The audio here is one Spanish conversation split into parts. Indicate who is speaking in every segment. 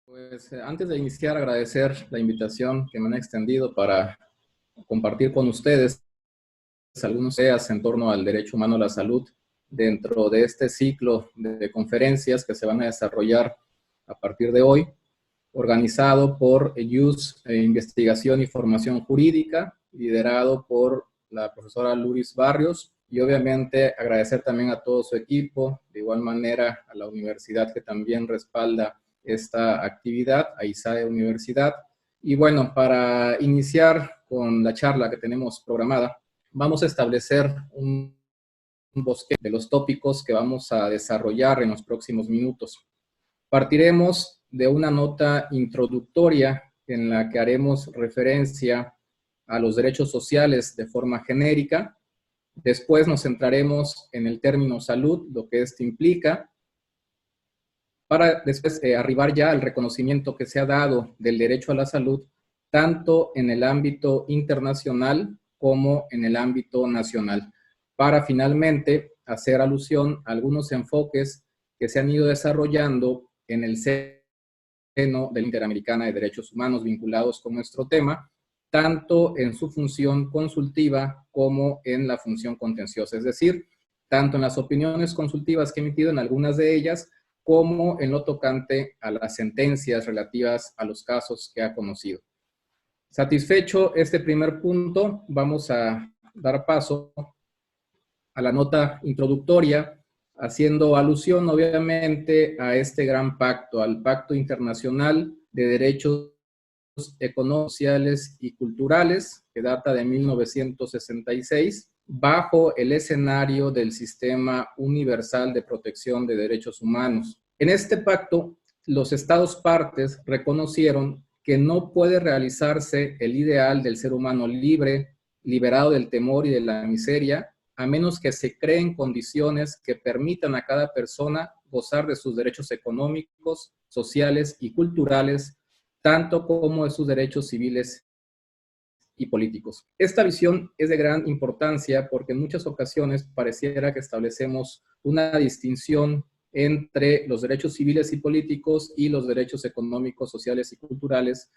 Speaker 1: Pues antes de iniciar, agradecer la invitación que me han extendido para compartir con ustedes algunas ideas en torno al derecho humano a la salud dentro de este ciclo de conferencias que se van a desarrollar a partir de hoy, organizado por IUS Investigación y Formación Jurídica, liderado por la profesora Luis Barrios, y obviamente agradecer también a todo su equipo, de igual manera a la universidad que también respalda esta actividad, a ISAE Universidad. Y bueno, para iniciar con la charla que tenemos programada, vamos a establecer un bosquejo de los tópicos que vamos a desarrollar en los próximos minutos. Partiremos de una nota introductoria en la que haremos referencia a los derechos sociales de forma genérica. Después nos centraremos en el término salud, lo que esto implica, para después arribar ya al reconocimiento que se ha dado del derecho a la salud, tanto en el ámbito internacional como en el ámbito nacional, para finalmente hacer alusión a algunos enfoques que se han ido desarrollando en el seno de la Interamericana de Derechos Humanos vinculados con nuestro tema, tanto en su función consultiva como en la función contenciosa, es decir, tanto en las opiniones consultivas que he emitido en algunas de ellas, como en lo tocante a las sentencias relativas a los casos que ha conocido. Satisfecho este primer punto, vamos a dar paso a la nota introductoria, haciendo alusión obviamente a este gran pacto, al Pacto Internacional de Derechos Económicos, Sociales y Culturales, que data de 1966, bajo el escenario del Sistema Universal de Protección de Derechos Humanos. En este pacto, los Estados partes reconocieron que no puede realizarse el ideal del ser humano libre, liberado del temor y de la miseria, a menos que se creen condiciones que permitan a cada persona gozar de sus derechos económicos, sociales y culturales, tanto como de sus derechos civiles y políticos. Esta visión es de gran importancia porque en muchas ocasiones pareciera que establecemos una distinción entre los derechos civiles y políticos y los derechos económicos, sociales y culturales,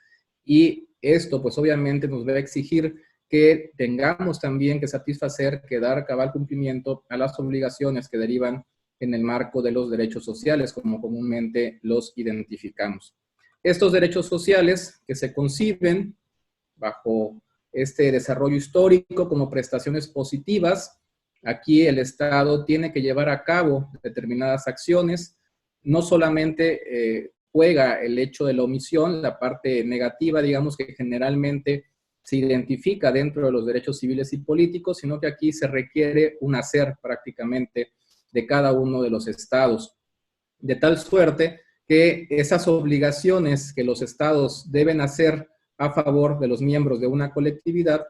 Speaker 1: y esto pues obviamente nos va a exigir que tengamos también que satisfacer, que dar cabal cumplimiento a las obligaciones que derivan en el marco de los derechos sociales, como comúnmente los identificamos. Estos derechos sociales que se conciben bajo este desarrollo histórico como prestaciones positivas, aquí el Estado tiene que llevar a cabo determinadas acciones, no solamente juega el hecho de la omisión, la parte negativa, digamos, que generalmente se identifica dentro de los derechos civiles y políticos, sino que aquí se requiere un hacer prácticamente de cada uno de los estados, de tal suerte que esas obligaciones que los estados deben hacer a favor de los miembros de una colectividad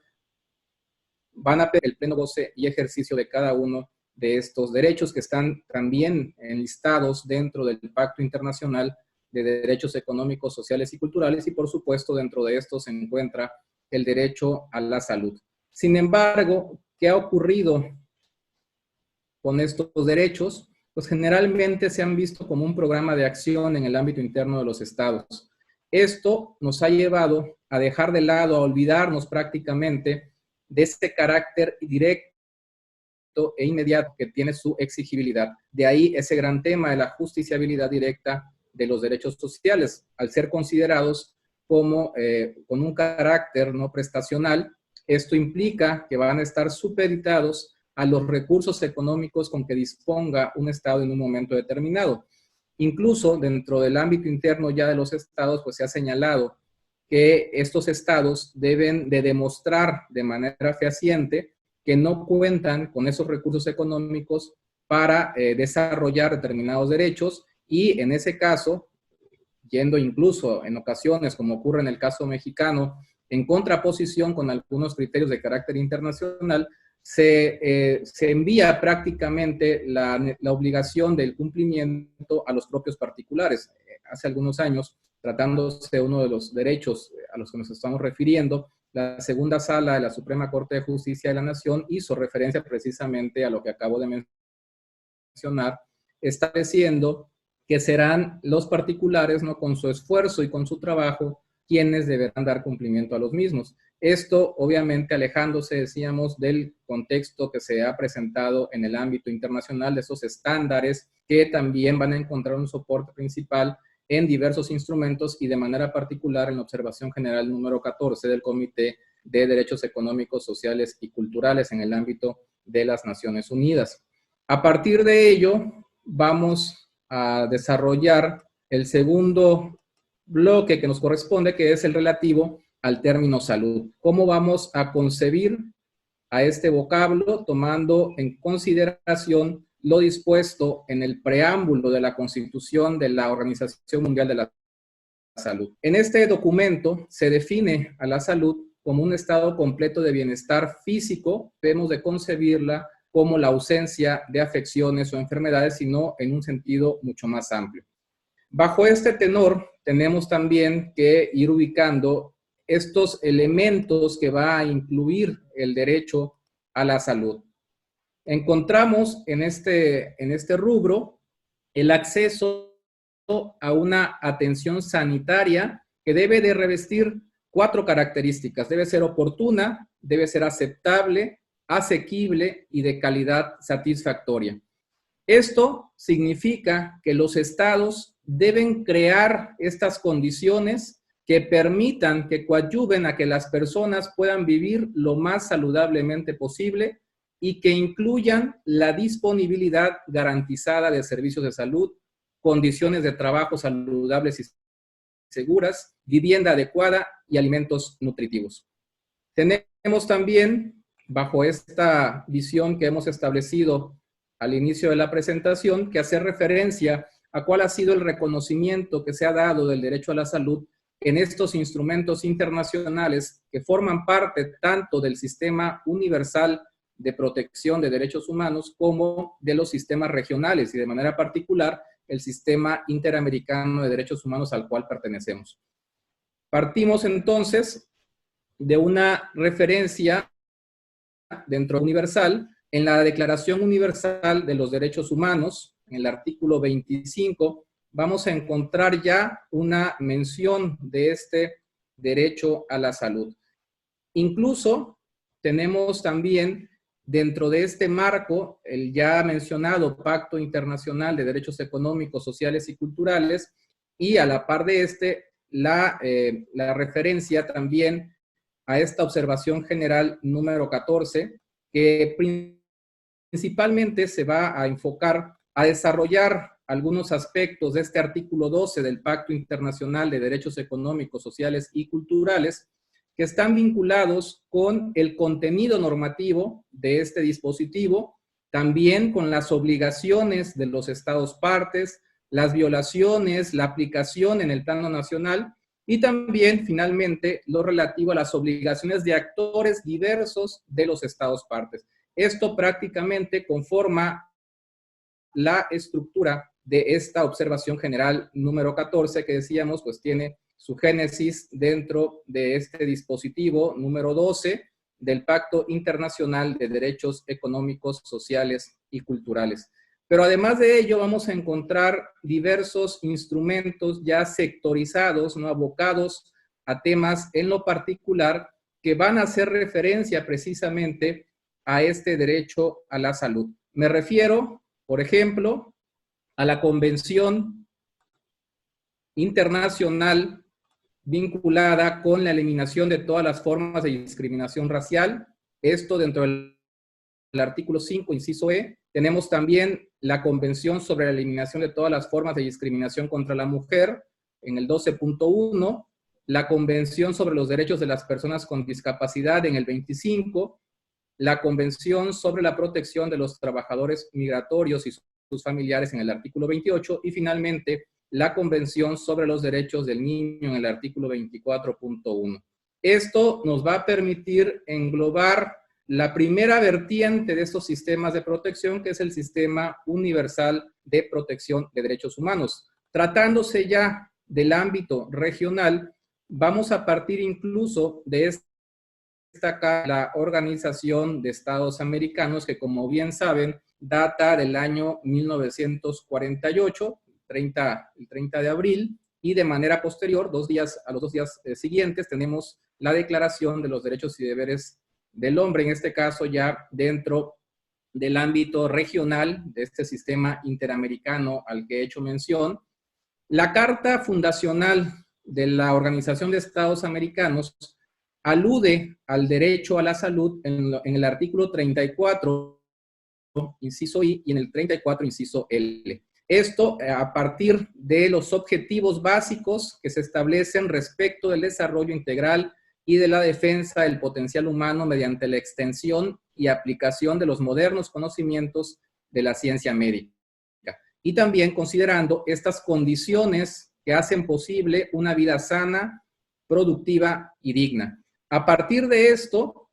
Speaker 1: van a pedir el pleno goce y ejercicio de cada uno de estos derechos que están también enlistados dentro del Pacto Internacional de Derechos Económicos, Sociales y Culturales, y por supuesto dentro de estos se encuentra el derecho a la salud. Sin embargo, ¿qué ha ocurrido con estos derechos? Pues generalmente se han visto como un programa de acción en el ámbito interno de los estados. Esto nos ha llevado a dejar de lado, a olvidarnos prácticamente de ese carácter directo e inmediato que tiene su exigibilidad. De ahí ese gran tema de la justiciabilidad directa de los derechos sociales, al ser considerados como con un carácter no prestacional. Esto implica que van a estar supeditados a los recursos económicos con que disponga un Estado en un momento determinado. Incluso dentro del ámbito interno ya de los estados, pues se ha señalado que estos estados deben de demostrar de manera fehaciente que no cuentan con esos recursos económicos para desarrollar determinados derechos, y en ese caso, yendo incluso en ocasiones, como ocurre en el caso mexicano, en contraposición con algunos criterios de carácter internacional, se envía prácticamente la obligación del cumplimiento a los propios particulares. Hace algunos años, tratándose de uno de los derechos a los que nos estamos refiriendo, la segunda sala de la Suprema Corte de Justicia de la Nación hizo referencia precisamente a lo que acabo de mencionar, estableciendo que serán los particulares, ¿no?, con su esfuerzo y con su trabajo, quienes deberán dar cumplimiento a los mismos. Esto, obviamente, alejándose, decíamos, del contexto que se ha presentado en el ámbito internacional, de esos estándares que también van a encontrar un soporte principal en diversos instrumentos y de manera particular en la observación general número 14 del Comité de Derechos Económicos, Sociales y Culturales en el ámbito de las Naciones Unidas. A partir de ello, vamos a desarrollar el segundo bloque que nos corresponde, que es el relativo al término salud. ¿Cómo vamos a concebir a este vocablo tomando en consideración lo dispuesto en el preámbulo de la Constitución de la Organización Mundial de la Salud? En este documento se define a la salud como un estado completo de bienestar físico. Debemos de concebirla como la ausencia de afecciones o enfermedades, sino en un sentido mucho más amplio. Bajo este tenor, tenemos también que ir ubicando estos elementos que va a incluir el derecho a la salud. Encontramos en este rubro el acceso a una atención sanitaria que debe de revestir 4 características. Debe ser oportuna, debe ser aceptable, asequible y de calidad satisfactoria. Esto significa que los estados deben crear estas condiciones que permitan, que coadyuven a que las personas puedan vivir lo más saludablemente posible y que incluyan la disponibilidad garantizada de servicios de salud, condiciones de trabajo saludables y seguras, vivienda adecuada y alimentos nutritivos. Tenemos también, bajo esta visión que hemos establecido al inicio de la presentación, que hacer referencia a cuál ha sido el reconocimiento que se ha dado del derecho a la salud en estos instrumentos internacionales que forman parte tanto del sistema universal de protección de derechos humanos como de los sistemas regionales y de manera particular el sistema interamericano de derechos humanos al cual pertenecemos. Partimos entonces de una referencia dentro universal en la Declaración Universal de los Derechos Humanos, en el artículo 25, vamos a encontrar ya una mención de este derecho a la salud. Incluso tenemos también dentro de este marco el ya mencionado Pacto Internacional de Derechos Económicos, Sociales y Culturales, y a la par de la referencia también a esta observación general número 14, que principalmente se va a enfocar a desarrollar algunos aspectos de este artículo 12 del Pacto Internacional de Derechos Económicos, Sociales y Culturales, que están vinculados con el contenido normativo de este dispositivo, también con las obligaciones de los estados partes, las violaciones, la aplicación en el plano nacional y también, finalmente, lo relativo a las obligaciones de actores diversos de los estados partes. Esto prácticamente conforma la estructura de esta observación general número 14 que decíamos, pues tiene su génesis dentro de este dispositivo número 12 del Pacto Internacional de Derechos Económicos, Sociales y Culturales. Pero además de ello vamos a encontrar diversos instrumentos ya sectorizados, ¿no?, abocados a temas en lo particular que van a hacer referencia precisamente a este derecho a la salud. Me refiero, por ejemplo, a la Convención Internacional vinculada con la eliminación de todas las formas de discriminación racial, esto dentro del artículo 5, inciso E. Tenemos también la Convención sobre la eliminación de todas las formas de discriminación contra la mujer, en el 12.1, la Convención sobre los derechos de las personas con discapacidad en el 25, la Convención sobre la protección de los trabajadores migratorios y sus familiares en el artículo 28, y finalmente la Convención sobre los derechos del niño en el artículo 24.1. Esto nos va a permitir englobar la primera vertiente de estos sistemas de protección, que es el Sistema Universal de Protección de Derechos Humanos. Tratándose ya del ámbito regional, vamos a partir incluso de la Organización de Estados Americanos, que como bien saben, data del año 1948, el 30 de abril, y de manera posterior, a los 2 días siguientes, tenemos la Declaración de los Derechos y Deberes del Hombre, en este caso ya dentro del ámbito regional de este sistema interamericano al que he hecho mención. La Carta Fundacional de la Organización de Estados Americanos alude al derecho a la salud en el artículo 34, inciso I, y en el 34, inciso L. Esto a partir de los objetivos básicos que se establecen respecto del desarrollo integral y de la defensa del potencial humano mediante la extensión y aplicación de los modernos conocimientos de la ciencia médica. Y también considerando estas condiciones que hacen posible una vida sana, productiva y digna. A partir de esto,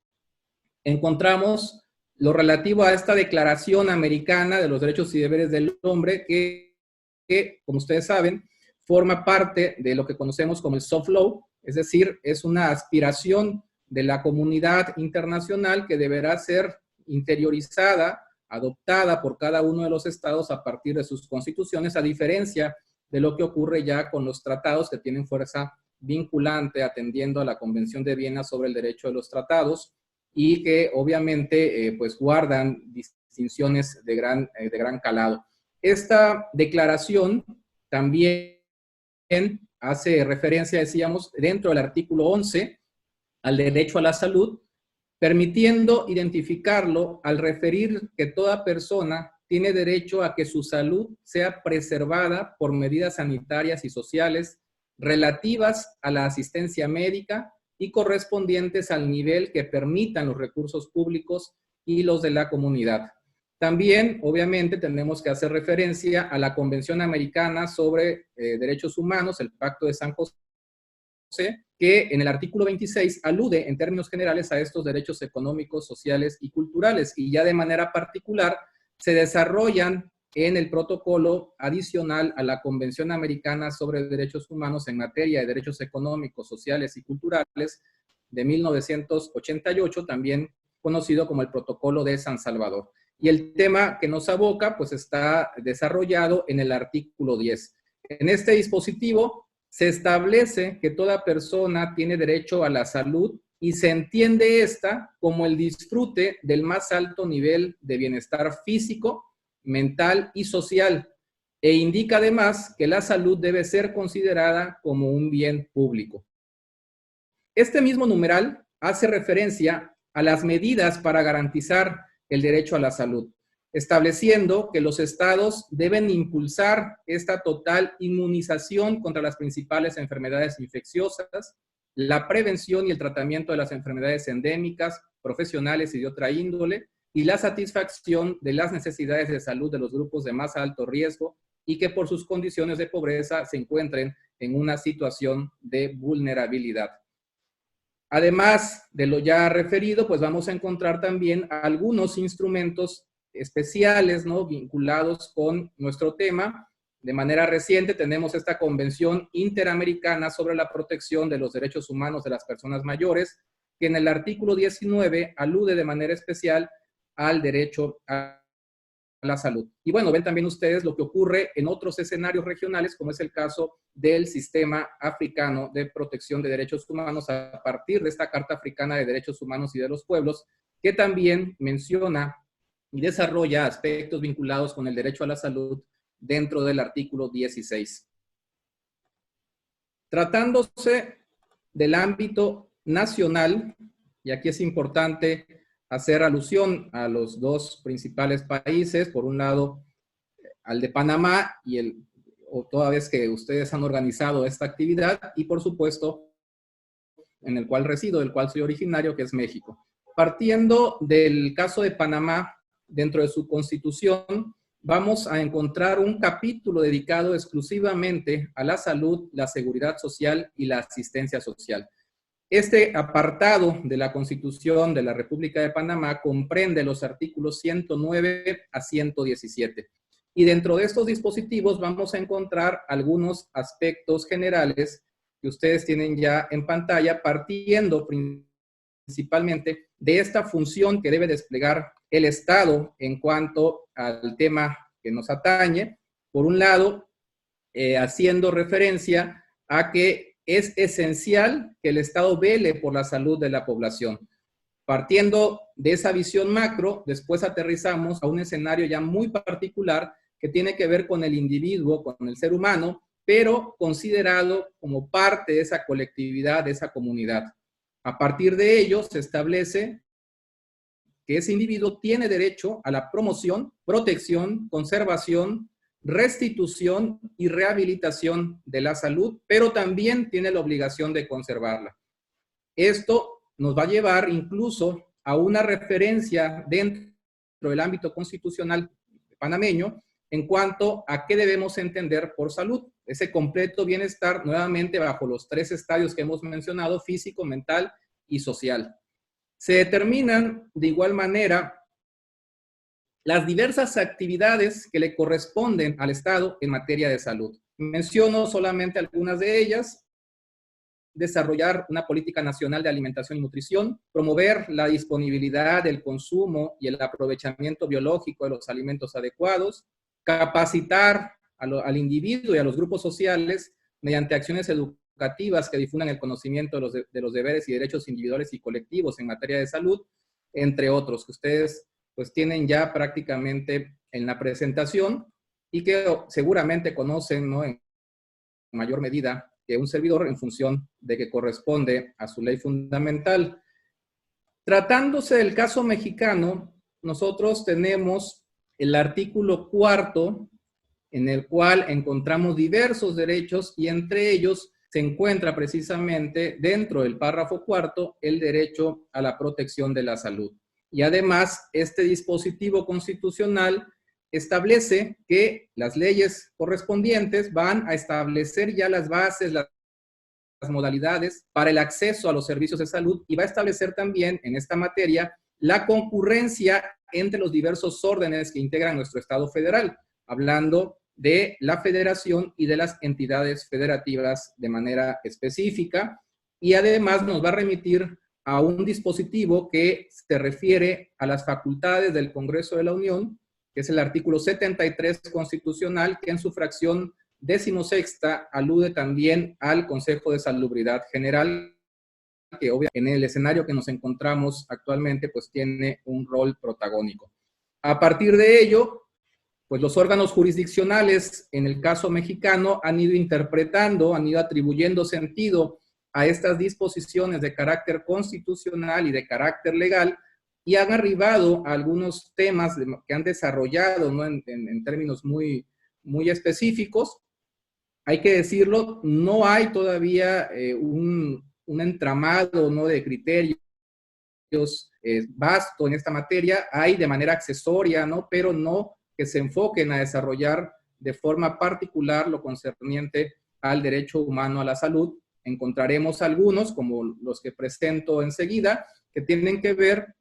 Speaker 1: encontramos lo relativo a esta Declaración Americana de los Derechos y Deberes del Hombre, que como ustedes saben, forma parte de lo que conocemos como el soft law, es decir, es una aspiración de la comunidad internacional que deberá ser interiorizada, adoptada por cada uno de los estados a partir de sus constituciones, a diferencia de lo que ocurre ya con los tratados que tienen fuerza vinculante atendiendo a la Convención de Viena sobre el derecho de los tratados y que obviamente pues guardan distinciones de gran calado. Esta declaración también hace referencia, decíamos, dentro del artículo 11 al derecho a la salud, permitiendo identificarlo al referir que toda persona tiene derecho a que su salud sea preservada por medidas sanitarias y sociales relativas a la asistencia médica y correspondientes al nivel que permitan los recursos públicos y los de la comunidad. También, obviamente, tenemos que hacer referencia a la Convención Americana sobre Derechos Humanos, el Pacto de San José, que en el artículo 26 alude en términos generales a estos derechos económicos, sociales y culturales, y ya de manera particular se desarrollan en el protocolo adicional a la Convención Americana sobre Derechos Humanos en materia de derechos económicos, sociales y culturales de 1988, también conocido como el Protocolo de San Salvador. Y el tema que nos aboca, pues está desarrollado en el artículo 10. En este dispositivo se establece que toda persona tiene derecho a la salud y se entiende esta como el disfrute del más alto nivel de bienestar físico, mental y social, e indica además que la salud debe ser considerada como un bien público. Este mismo numeral hace referencia a las medidas para garantizar el derecho a la salud, estableciendo que los estados deben impulsar esta total inmunización contra las principales enfermedades infecciosas, la prevención y el tratamiento de las enfermedades endémicas, profesionales y de otra índole, y la satisfacción de las necesidades de salud de los grupos de más alto riesgo y que por sus condiciones de pobreza se encuentren en una situación de vulnerabilidad. Además de lo ya referido, pues vamos a encontrar también algunos instrumentos especiales, ¿no?, vinculados con nuestro tema. De manera reciente tenemos esta Convención Interamericana sobre la Protección de los Derechos Humanos de las Personas Mayores, que en el artículo 19 alude de manera especial al derecho a la salud. Y bueno, ven también ustedes lo que ocurre en otros escenarios regionales, como es el caso del Sistema Africano de Protección de Derechos Humanos a partir de esta Carta Africana de Derechos Humanos y de los Pueblos, que también menciona y desarrolla aspectos vinculados con el derecho a la salud dentro del artículo 16. Tratándose del ámbito nacional, y aquí es importante hacer alusión a los dos principales países, por un lado al de Panamá, toda vez que ustedes han organizado esta actividad, y por supuesto en el cual resido, del cual soy originario, que es México. Partiendo del caso de Panamá, dentro de su constitución, vamos a encontrar un capítulo dedicado exclusivamente a la salud, la seguridad social y la asistencia social. Este apartado de la Constitución de la República de Panamá comprende los artículos 109 a 117. Y dentro de estos dispositivos vamos a encontrar algunos aspectos generales que ustedes tienen ya en pantalla, partiendo principalmente de esta función que debe desplegar el Estado en cuanto al tema que nos atañe. Por un lado, haciendo referencia a que es esencial que el Estado vele por la salud de la población. Partiendo de esa visión macro, después aterrizamos a un escenario ya muy particular que tiene que ver con el individuo, con el ser humano, pero considerado como parte de esa colectividad, de esa comunidad. A partir de ello se establece que ese individuo tiene derecho a la promoción, protección, conservación, restitución y rehabilitación de la salud, pero también tiene la obligación de conservarla. Esto nos va a llevar incluso a una referencia dentro del ámbito constitucional panameño en cuanto a qué debemos entender por salud. Ese completo bienestar, nuevamente bajo los 3 estadios que hemos mencionado: físico, mental y social. Se determinan de igual manera las diversas actividades que le corresponden al Estado en materia de salud. Menciono solamente algunas de ellas: desarrollar una política nacional de alimentación y nutrición, promover la disponibilidad, el consumo y el aprovechamiento biológico de los alimentos adecuados, capacitar al individuo y a los grupos sociales mediante acciones educativas que difundan el conocimiento de los deberes y derechos individuales y colectivos en materia de salud, entre otros, que ustedes pues tienen ya prácticamente en la presentación y que seguramente conocen, ¿no?, en mayor medida que un servidor, en función de que corresponde a su ley fundamental. Tratándose del caso mexicano, nosotros tenemos el artículo 4, en el cual encontramos diversos derechos y entre ellos se encuentra precisamente dentro del párrafo 4 el derecho a la protección de la salud. Y además, este dispositivo constitucional establece que las leyes correspondientes van a establecer ya las bases, las modalidades para el acceso a los servicios de salud, y va a establecer también en esta materia la concurrencia entre los diversos órdenes que integran nuestro Estado federal, hablando de la federación y de las entidades federativas de manera específica, y además nos va a remitir a un dispositivo que se refiere a las facultades del Congreso de la Unión, que es el artículo 73 constitucional, que en su fracción 16ª alude también al Consejo de Salubridad General, que obviamente en el escenario que nos encontramos actualmente pues tiene un rol protagónico. A partir de ello, pues los órganos jurisdiccionales en el caso mexicano han ido interpretando, han ido atribuyendo sentido a estas disposiciones de carácter constitucional y de carácter legal, y han arribado a algunos temas que han desarrollado, ¿no?, en términos muy específicos. Hay que decirlo, no hay todavía un entramado, ¿no?, de criterios vasto en esta materia. Hay de manera accesoria, ¿no?, pero no que se enfoquen a desarrollar de forma particular lo concerniente al derecho humano a la salud. Encontraremos algunos, como los que presento enseguida, que tienen que ver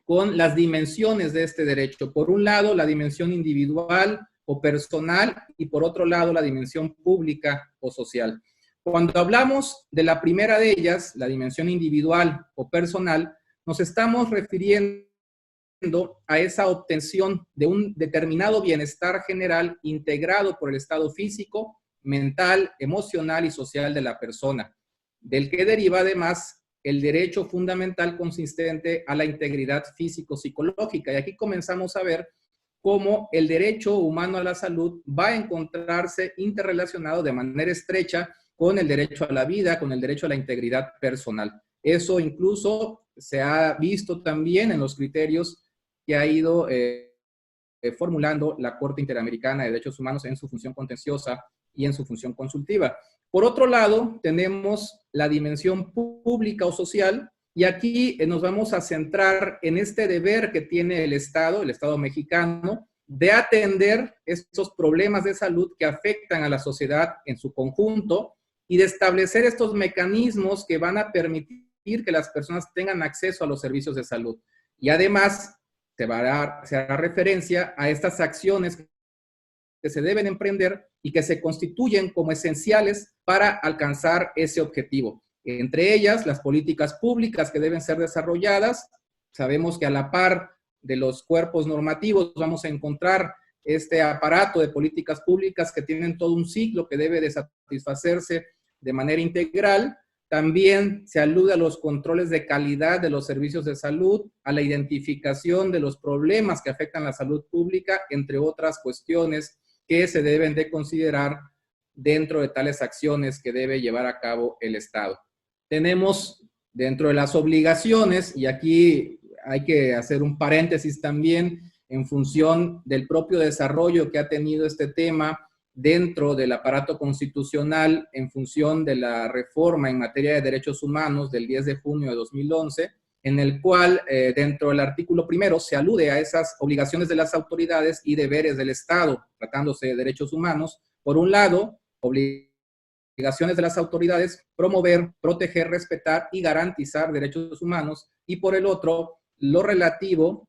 Speaker 1: con las dimensiones de este derecho. Por un lado, la dimensión individual o personal, y por otro lado, la dimensión pública o social. Cuando hablamos de la primera de ellas, la dimensión individual o personal, nos estamos refiriendo a esa obtención de un determinado bienestar general integrado por el estado físico, mental, emocional y social de la persona, del que deriva además el derecho fundamental consistente a la integridad físico-psicológica. Y aquí comenzamos a ver cómo el derecho humano a la salud va a encontrarse interrelacionado de manera estrecha con el derecho a la vida, con el derecho a la integridad personal. Eso incluso se ha visto también en los criterios que ha ido formulando la Corte Interamericana de Derechos Humanos en su función contenciosa y en su función consultiva. Por otro lado, tenemos la dimensión pública o social, y aquí nos vamos a centrar en este deber que tiene el Estado mexicano, de atender estos problemas de salud que afectan a la sociedad en su conjunto y de establecer estos mecanismos que van a permitir que las personas tengan acceso a los servicios de salud. Y además, se hará referencia a estas acciones que se deben emprender y que se constituyen como esenciales para alcanzar ese objetivo. Entre ellas, las políticas públicas que deben ser desarrolladas. Sabemos que a la par de los cuerpos normativos vamos a encontrar este aparato de políticas públicas que tienen todo un ciclo que debe de satisfacerse de manera integral. También se alude a los controles de calidad de los servicios de salud, a la identificación de los problemas que afectan la salud pública, entre otras cuestiones que se deben de considerar dentro de tales acciones que debe llevar a cabo el Estado. Tenemos dentro de las obligaciones, y aquí hay que hacer un paréntesis también, en función del propio desarrollo que ha tenido este tema dentro del aparato constitucional, en función de la reforma en materia de derechos humanos del 10 de junio de 2011, en el cual dentro del artículo primero se alude a esas obligaciones de las autoridades y deberes del Estado, tratándose de derechos humanos. Por un lado, obligaciones de las autoridades, promover, proteger, respetar y garantizar derechos humanos, y por el otro, lo relativo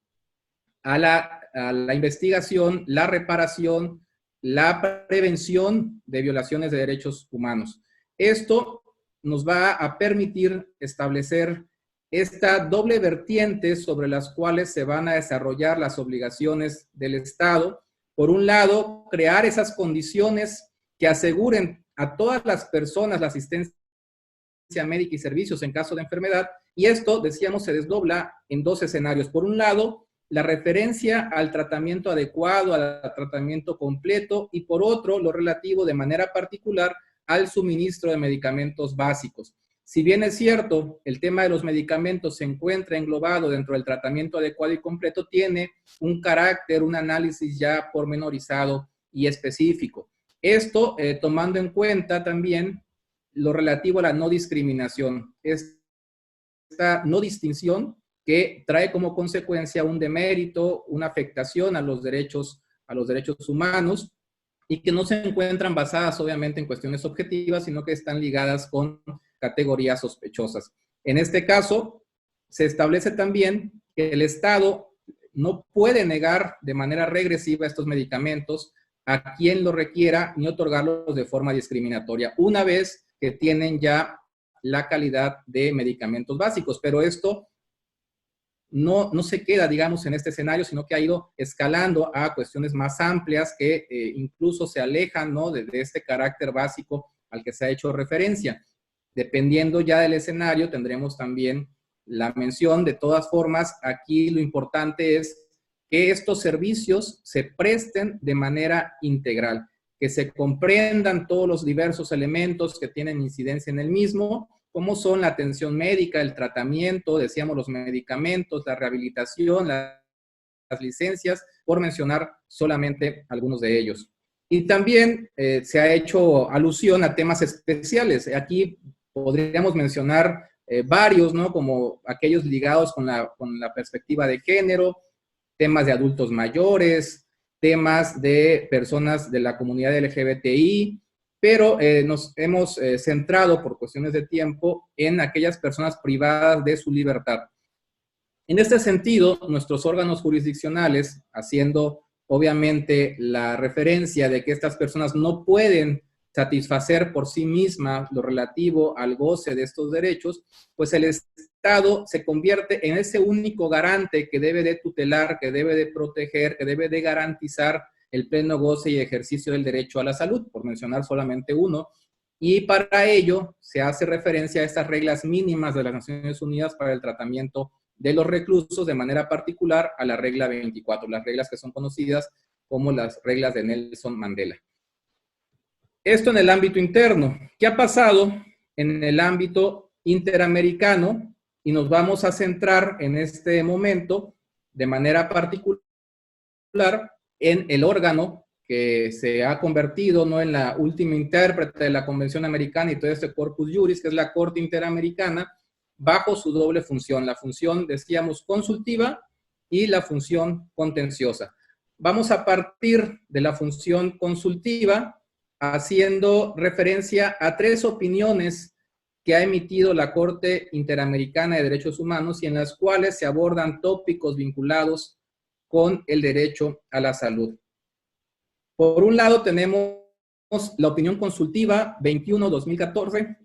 Speaker 1: a la investigación, la reparación, la prevención de violaciones de derechos humanos. Esto nos va a permitir establecer esta doble vertiente sobre las cuales se van a desarrollar las obligaciones del Estado. Por un lado, crear esas condiciones que aseguren a todas las personas la asistencia médica y servicios en caso de enfermedad, y esto, decíamos, se desdobla en dos escenarios. Por un lado, la referencia al tratamiento adecuado, al tratamiento completo, y por otro, lo relativo de manera particular al suministro de medicamentos básicos. Si bien es cierto, el tema de los medicamentos se encuentra englobado dentro del tratamiento adecuado y completo, tiene un carácter, un análisis ya pormenorizado y específico. Esto tomando en cuenta también lo relativo a la no discriminación. Esta no distinción que trae como consecuencia un demérito, una afectación a los derechos humanos, y que no se encuentran basadas obviamente en cuestiones objetivas, sino que están ligadas con categorías sospechosas. En este caso, se establece también que el Estado no puede negar de manera regresiva estos medicamentos a quien lo requiera, ni otorgarlos de forma discriminatoria, una vez que tienen ya la calidad de medicamentos básicos. Pero esto no se queda, digamos, en este escenario, sino que ha ido escalando a cuestiones más amplias que incluso se alejan, ¿no?, de este carácter básico al que se ha hecho referencia. Dependiendo ya del escenario, tendremos también la mención. De todas formas, aquí lo importante es que estos servicios se presten de manera integral, que se comprendan todos los diversos elementos que tienen incidencia en el mismo, como son la atención médica, el tratamiento, decíamos, los medicamentos, la rehabilitación, las licencias, por mencionar solamente algunos de ellos. Y también se ha hecho alusión a temas especiales. Aquí podríamos mencionar varios, ¿no?, como aquellos ligados con la perspectiva de género, temas de adultos mayores, temas de personas de la comunidad LGBTI, pero nos hemos centrado por cuestiones de tiempo en aquellas personas privadas de su libertad. En este sentido, nuestros órganos jurisdiccionales, haciendo obviamente la referencia de que estas personas no pueden satisfacer por sí mismas lo relativo al goce de estos derechos, pues el Estado se convierte en ese único garante que debe de tutelar, que debe de proteger, que debe de garantizar el pleno goce y ejercicio del derecho a la salud, por mencionar solamente uno, y para ello se hace referencia a estas reglas mínimas de las Naciones Unidas para el tratamiento de los reclusos, de manera particular a la regla 24, las reglas que son conocidas como las reglas de Nelson Mandela. Esto en el ámbito interno. ¿Qué ha pasado en el ámbito interamericano? Y nos vamos a centrar en este momento de manera particular en el órgano que se ha convertido, ¿no?, en la última intérprete de la Convención Americana y todo este corpus juris, que es la Corte Interamericana, bajo su doble función, la función, decíamos, consultiva y la función contenciosa. Vamos a partir de la función consultiva, haciendo referencia a 3 opiniones que ha emitido la Corte Interamericana de Derechos Humanos y en las cuales se abordan tópicos vinculados con el derecho a la salud. Por un lado tenemos la opinión consultiva 21-2014.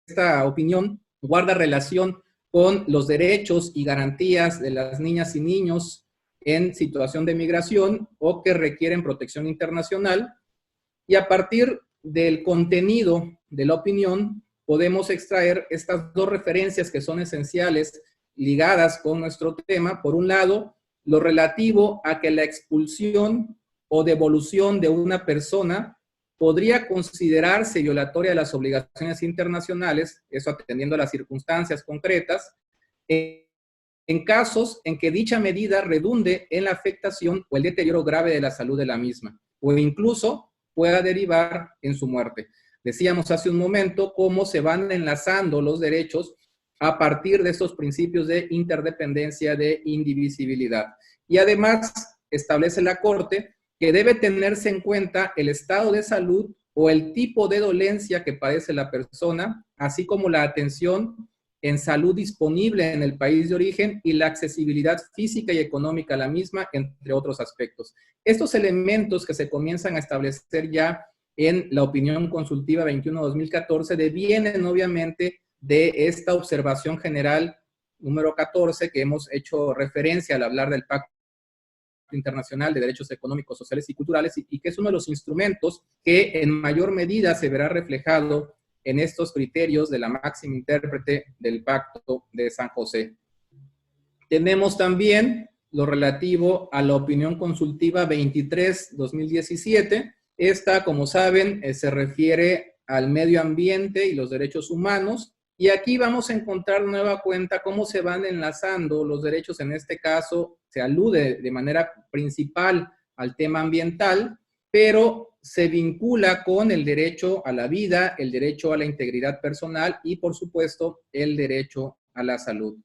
Speaker 1: Esta opinión guarda relación con los derechos y garantías de las niñas y niños en situación de migración o que requieren protección internacional. Y a partir del contenido de la opinión podemos extraer estas dos referencias que son esenciales ligadas con nuestro tema. Por un lado, lo relativo a que la expulsión o devolución de una persona podría considerarse violatoria de las obligaciones internacionales, eso atendiendo a las circunstancias concretas, en casos en que dicha medida redunde en la afectación o el deterioro grave de la salud de la misma, o incluso pueda derivar en su muerte. Decíamos hace un momento cómo se van enlazando los derechos a partir de estos principios de interdependencia, de indivisibilidad. Y además establece la Corte que debe tenerse en cuenta el estado de salud o el tipo de dolencia que padece la persona, así como la atención en salud disponible en el país de origen y la accesibilidad física y económica a la misma, entre otros aspectos. Estos elementos que se comienzan a establecer ya en la opinión consultiva 21-2014 devienen obviamente de esta observación general número 14 que hemos hecho referencia al hablar del Pacto Internacional de Derechos Económicos, Sociales y Culturales, y que es uno de los instrumentos que en mayor medida se verá reflejado en estos criterios de la máxima intérprete del Pacto de San José. Tenemos también lo relativo a la opinión consultiva 23-2017. Esta, como saben, se refiere al medio ambiente y los derechos humanos. Y aquí vamos a encontrar nueva cuenta cómo se van enlazando los derechos. En este caso, se alude de manera principal al tema ambiental, pero se vincula con el derecho a la vida, el derecho a la integridad personal y, por supuesto, el derecho a la salud.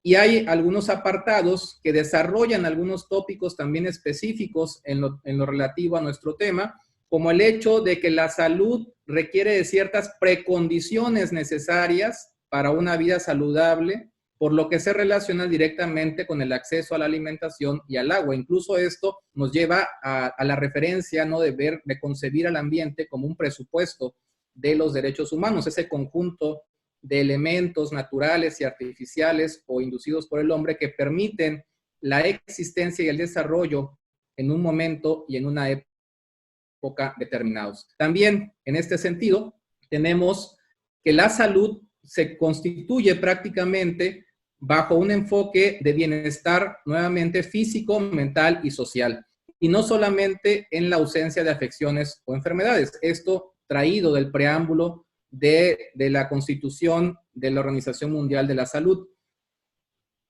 Speaker 1: Y hay algunos apartados que desarrollan algunos tópicos también específicos en lo relativo a nuestro tema, como el hecho de que la salud requiere de ciertas precondiciones necesarias para una vida saludable, por lo que se relaciona directamente con el acceso a la alimentación y al agua. Incluso esto nos lleva a la referencia, ¿no?, de concebir al ambiente como un presupuesto de los derechos humanos, ese conjunto de elementos naturales y artificiales o inducidos por el hombre que permiten la existencia y el desarrollo en un momento y en una época determinados. También, en este sentido, tenemos que la salud se constituye prácticamente bajo un enfoque de bienestar nuevamente físico, mental y social, y no solamente en la ausencia de afecciones o enfermedades. Esto traído del preámbulo de la Constitución de la Organización Mundial de la Salud.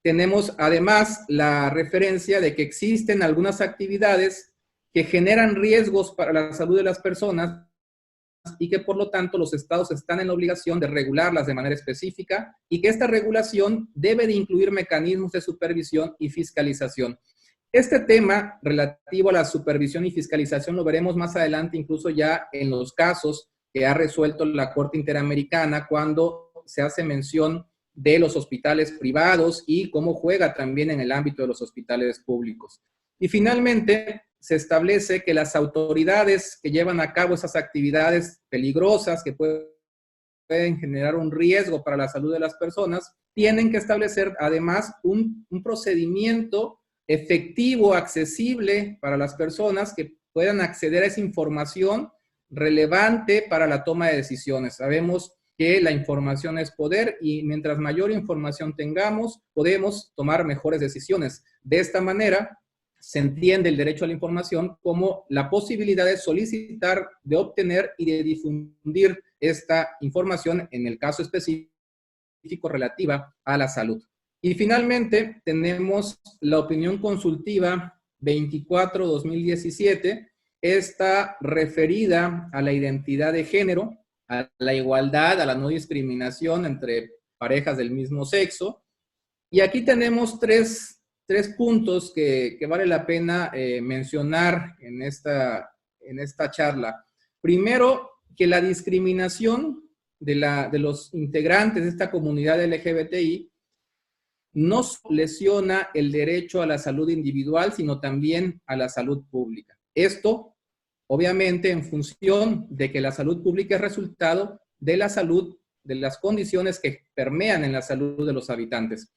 Speaker 1: Tenemos además la referencia de que existen algunas actividades que generan riesgos para la salud de las personas y que por lo tanto los estados están en la obligación de regularlas de manera específica y que esta regulación debe de incluir mecanismos de supervisión y fiscalización. Este tema relativo a la supervisión y fiscalización lo veremos más adelante, incluso ya en los casos que ha resuelto la Corte Interamericana cuando se hace mención de los hospitales privados y cómo juega también en el ámbito de los hospitales públicos. Y finalmente, se establece que las autoridades que llevan a cabo esas actividades peligrosas que pueden generar un riesgo para la salud de las personas, tienen que establecer además un procedimiento efectivo, accesible para las personas que puedan acceder a esa información relevante para la toma de decisiones. Sabemos que la información es poder y mientras mayor información tengamos, podemos tomar mejores decisiones. De esta manera, se entiende el derecho a la información como la posibilidad de solicitar, de obtener y de difundir esta información en el caso específico relativa a la salud. Y finalmente tenemos la opinión consultiva 24-2017, esta referida a la identidad de género, a la igualdad, a la no discriminación entre parejas del mismo sexo. Y aquí tenemos tres puntos que vale la pena mencionar en esta charla. Primero, que la discriminación de los integrantes de esta comunidad LGBTI no lesiona el derecho a la salud individual, sino también a la salud pública. Esto, obviamente, en función de que la salud pública es resultado de la salud, de las condiciones que permean en la salud de los habitantes.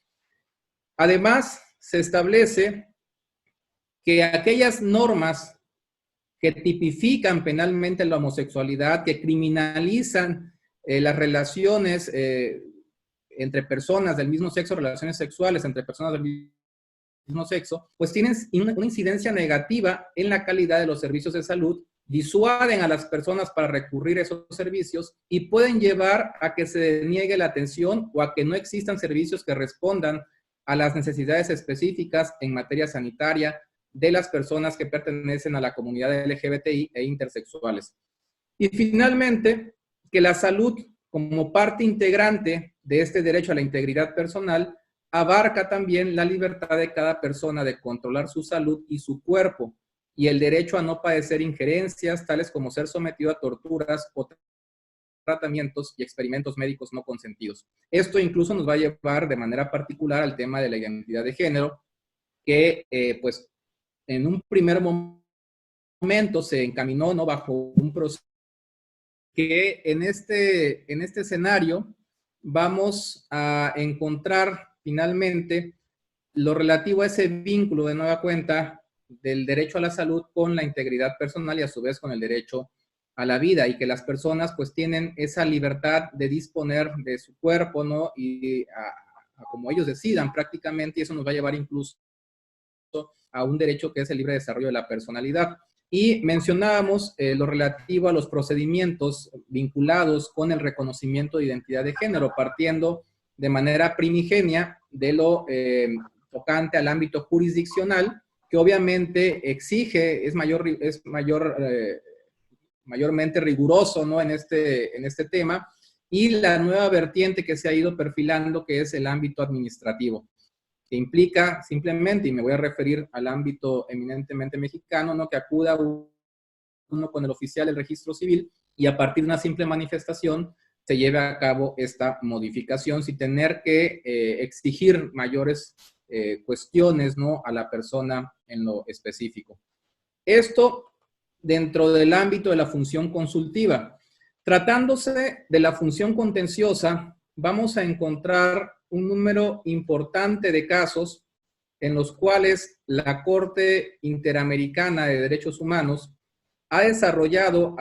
Speaker 1: Además, se establece que aquellas normas que tipifican penalmente la homosexualidad, que criminalizan las relaciones entre personas del mismo sexo, relaciones sexuales entre personas del mismo sexo, pues tienen una incidencia negativa en la calidad de los servicios de salud, disuaden a las personas para recurrir a esos servicios y pueden llevar a que se deniegue la atención o a que no existan servicios que respondan a las necesidades específicas en materia sanitaria de las personas que pertenecen a la comunidad LGBTI e intersexuales. Y finalmente, que la salud como parte integrante de este derecho a la integridad personal abarca también la libertad de cada persona de controlar su salud y su cuerpo, y el derecho a no padecer injerencias tales como ser sometido a torturas o tratamientos y experimentos médicos no consentidos. Esto incluso nos va a llevar de manera particular al tema de la identidad de género, que pues en un primer momento se encaminó, ¿no?, bajo un proceso que en este escenario vamos a encontrar finalmente lo relativo a ese vínculo de nueva cuenta del derecho a la salud con la integridad personal y a su vez con el derecho a la vida, y que las personas pues tienen esa libertad de disponer de su cuerpo, ¿no?, y a como ellos decidan prácticamente, y eso nos va a llevar incluso a un derecho que es el libre desarrollo de la personalidad. Y mencionábamos lo relativo a los procedimientos vinculados con el reconocimiento de identidad de género, partiendo de manera primigenia de lo tocante al ámbito jurisdiccional, que obviamente exige, es mayormente riguroso, ¿no?, en este tema, y la nueva vertiente que se ha ido perfilando, que es el ámbito administrativo, que implica simplemente, y me voy a referir al ámbito eminentemente mexicano, ¿no?, que acuda uno con el oficial del registro civil y a partir de una simple manifestación se lleve a cabo esta modificación sin tener que exigir mayores cuestiones, ¿no?, a la persona en lo específico. Esto dentro del ámbito de la función consultiva. Tratándose de la función contenciosa, vamos a encontrar un número importante de casos en los cuales la Corte Interamericana de Derechos Humanos ha desarrollado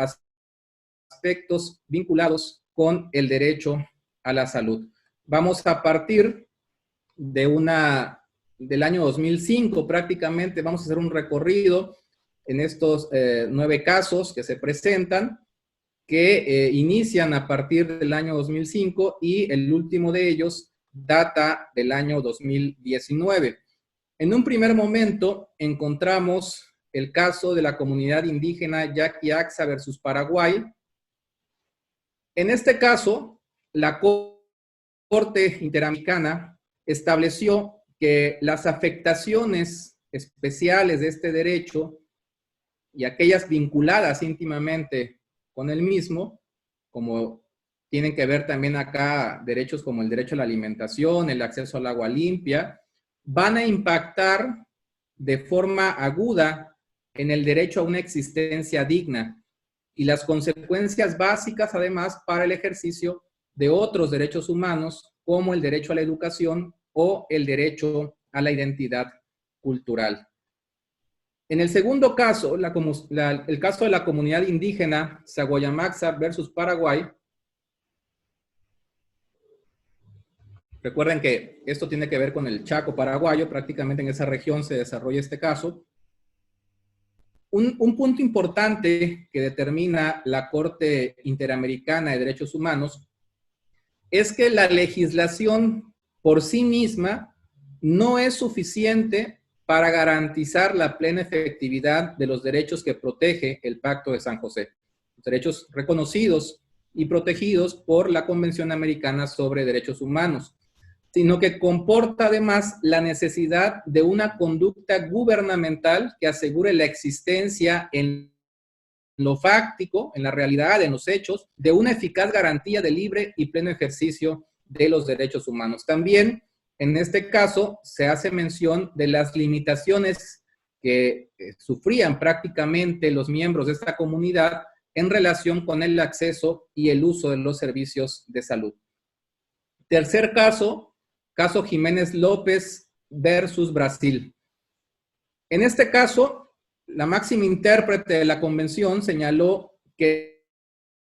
Speaker 1: aspectos vinculados con el derecho a la salud. Vamos a partir del año 2005 prácticamente, vamos a hacer un recorrido en estos 9 casos que se presentan, que inician a partir del año 2005 y el último de ellos data del año 2019. En un primer momento encontramos el caso de la comunidad indígena Yaqui Axa versus Paraguay. En este caso, la Corte Interamericana estableció que las afectaciones especiales de este derecho y aquellas vinculadas íntimamente con el mismo, como tienen que ver también acá derechos como el derecho a la alimentación, el acceso al agua limpia, van a impactar de forma aguda en el derecho a una existencia digna y las consecuencias básicas además para el ejercicio de otros derechos humanos como el derecho a la educación o el derecho a la identidad cultural. En el segundo caso, el caso de la comunidad indígena Sagoyamaxa versus Paraguay, recuerden que esto tiene que ver con el Chaco paraguayo, prácticamente en esa región se desarrolla este caso. Un punto importante que determina la Corte Interamericana de Derechos Humanos es que la legislación por sí misma no es suficiente para garantizar la plena efectividad de los derechos que protege el Pacto de San José, los derechos reconocidos y protegidos por la Convención Americana sobre Derechos Humanos, sino que comporta además la necesidad de una conducta gubernamental que asegure la existencia en lo fáctico, en la realidad, en los hechos, de una eficaz garantía de libre y pleno ejercicio de los derechos humanos. También, en este caso, se hace mención de las limitaciones que sufrían prácticamente los miembros de esta comunidad en relación con el acceso y el uso de los servicios de salud. Tercer caso, caso Jiménez López versus Brasil. En este caso, la máxima intérprete de la Convención señaló que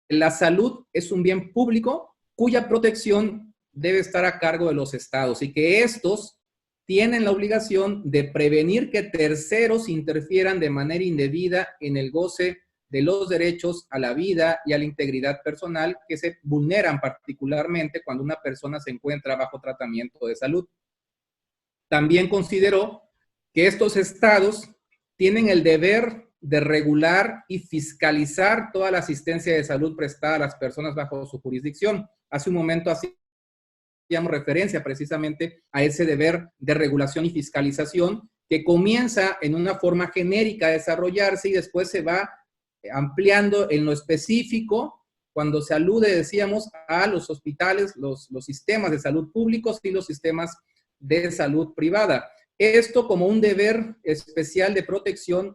Speaker 1: la salud es un bien público cuya protección debe estar a cargo de los estados y que estos tienen la obligación de prevenir que terceros interfieran de manera indebida en el goce de los derechos a la vida y a la integridad personal que se vulneran particularmente cuando una persona se encuentra bajo tratamiento de salud. También consideró que estos estados tienen el deber de regular y fiscalizar toda la asistencia de salud prestada a las personas bajo su jurisdicción. Hace un momento hacíamos referencia precisamente a ese deber de regulación y fiscalización que comienza en una forma genérica a desarrollarse y después se va ampliando en lo específico cuando se alude, decíamos, a los hospitales, los sistemas de salud públicos y los sistemas de salud privada. Esto como un deber especial de protección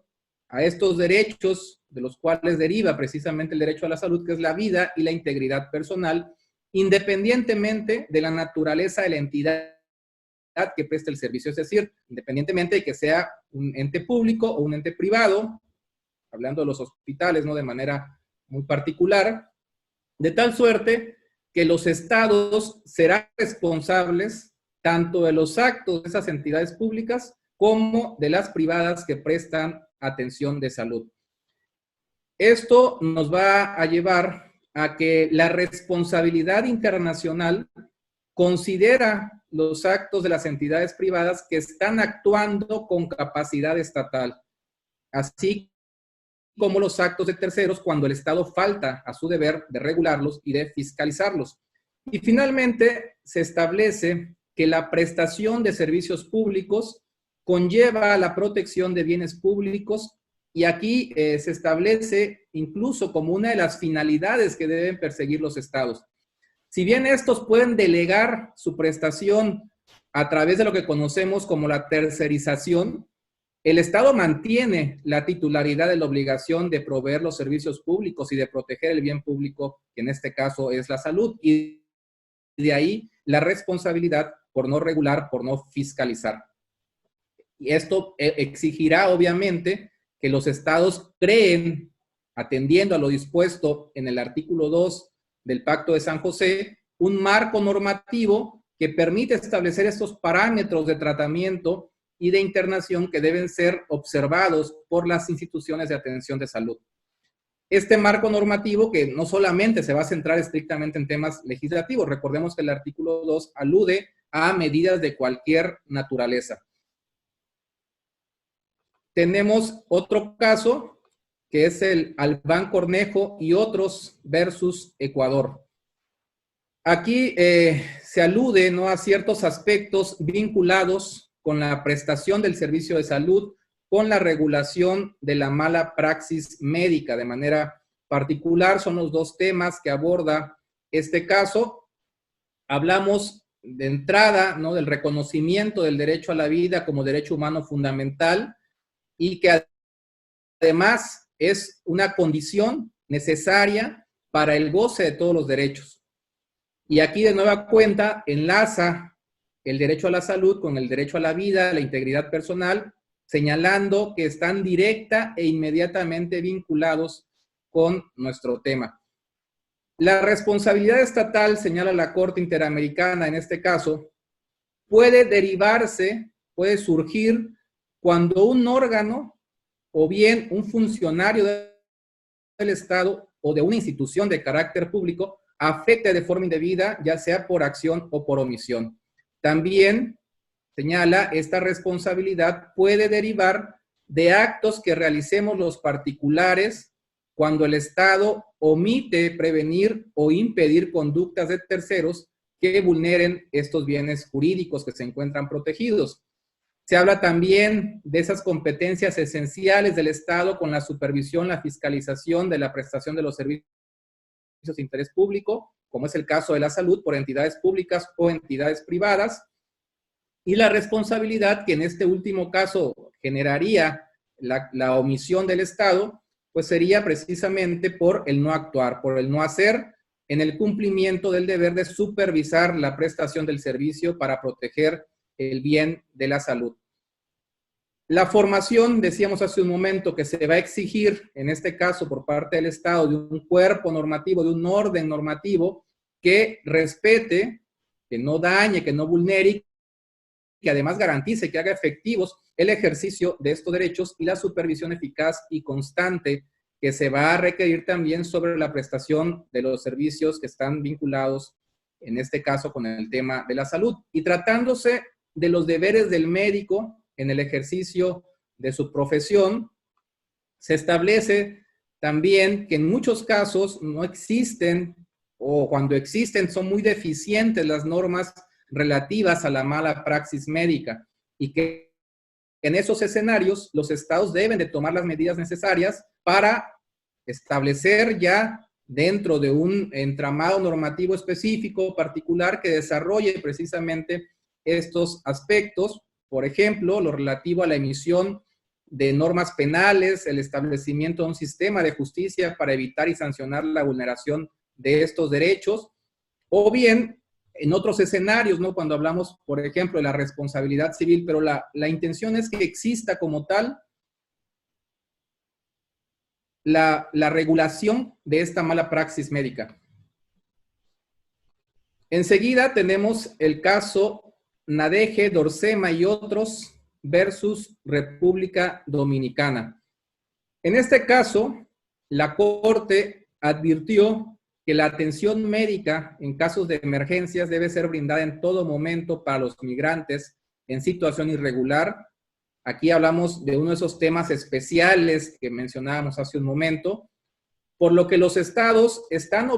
Speaker 1: a estos derechos de los cuales deriva precisamente el derecho a la salud, que es la vida y la integridad personal, independientemente de la naturaleza de la entidad que presta el servicio, es decir, independientemente de que sea un ente público o un ente privado, hablando de los hospitales, ¿no? De manera muy particular, de tal suerte que los estados serán responsables tanto de los actos de esas entidades públicas como de las privadas que prestan atención de salud. Esto nos va a llevar a que la responsabilidad internacional considera los actos de las entidades privadas que están actuando con capacidad estatal, así como los actos de terceros cuando el Estado falta a su deber de regularlos y de fiscalizarlos. Y finalmente se establece que la prestación de servicios públicos conlleva la protección de bienes públicos y aquí se establece incluso como una de las finalidades que deben perseguir los estados. Si bien estos pueden delegar su prestación a través de lo que conocemos como la tercerización, el Estado mantiene la titularidad de la obligación de proveer los servicios públicos y de proteger el bien público, que en este caso es la salud, y de ahí la responsabilidad por no regular, por no fiscalizar. Y esto exigirá, obviamente, que los estados creen, atendiendo a lo dispuesto en el artículo 2 del Pacto de San José, un marco normativo que permite establecer estos parámetros de tratamiento y de internación que deben ser observados por las instituciones de atención de salud. Este marco normativo que no solamente se va a centrar estrictamente en temas legislativos, recordemos que el artículo 2 alude a medidas de cualquier naturaleza. Tenemos otro caso, que es el Albán Cornejo y otros versus Ecuador. Aquí se alude, ¿no?, a ciertos aspectos vinculados con la prestación del servicio de salud, con la regulación de la mala praxis médica. De manera particular, son los dos temas que aborda este caso. Hablamos de entrada, ¿no?, del reconocimiento del derecho a la vida como derecho humano fundamental y que además es una condición necesaria para el goce de todos los derechos. Y aquí de nueva cuenta enlaza el derecho a la salud con el derecho a la vida, la integridad personal, señalando que están directa e inmediatamente vinculados con nuestro tema. La responsabilidad estatal, señala la Corte Interamericana en este caso, puede derivarse, puede surgir cuando un órgano o bien un funcionario del Estado o de una institución de carácter público afecte de forma indebida, ya sea por acción o por omisión. También señala, esta responsabilidad puede derivar de actos que realicemos los particulares cuando el Estado omite prevenir o impedir conductas de terceros que vulneren estos bienes jurídicos que se encuentran protegidos. Se habla también de esas competencias esenciales del Estado con la supervisión, la fiscalización de la prestación de los servicios de interés público, como es el caso de la salud, por entidades públicas o entidades privadas, y la responsabilidad que en este último caso generaría la omisión del Estado, pues sería precisamente por el no actuar, por el no hacer en el cumplimiento del deber de supervisar la prestación del servicio para proteger el bien de la salud. La formación, decíamos hace un momento, que se va a exigir, en este caso por parte del Estado, de un cuerpo normativo, de un orden normativo que respete, que no dañe, que no vulnere, que además garantice, que haga efectivos el ejercicio de estos derechos y la supervisión eficaz y constante que se va a requerir también sobre la prestación de los servicios que están vinculados, en este caso, con el tema de la salud. Y tratándose de los deberes del médico en el ejercicio de su profesión, se establece también que en muchos casos no existen, o cuando existen son muy deficientes las normas relativas a la mala praxis médica, y que en esos escenarios los estados deben de tomar las medidas necesarias para establecer ya dentro de un entramado normativo específico particular que desarrolle precisamente estos aspectos. Por ejemplo, lo relativo a la emisión de normas penales, el establecimiento de un sistema de justicia para evitar y sancionar la vulneración de estos derechos, o bien en otros escenarios, ¿no? Cuando hablamos, por ejemplo, de la responsabilidad civil, pero la intención es que exista como tal la regulación de esta mala praxis médica. Enseguida tenemos el caso Nadeje, Dorsema y otros versus República Dominicana. En este caso, la Corte advirtió que la atención médica en casos de emergencias debe ser brindada en todo momento para los migrantes en situación irregular. Aquí hablamos de uno de esos temas especiales que mencionábamos hace un momento, por lo que los estados están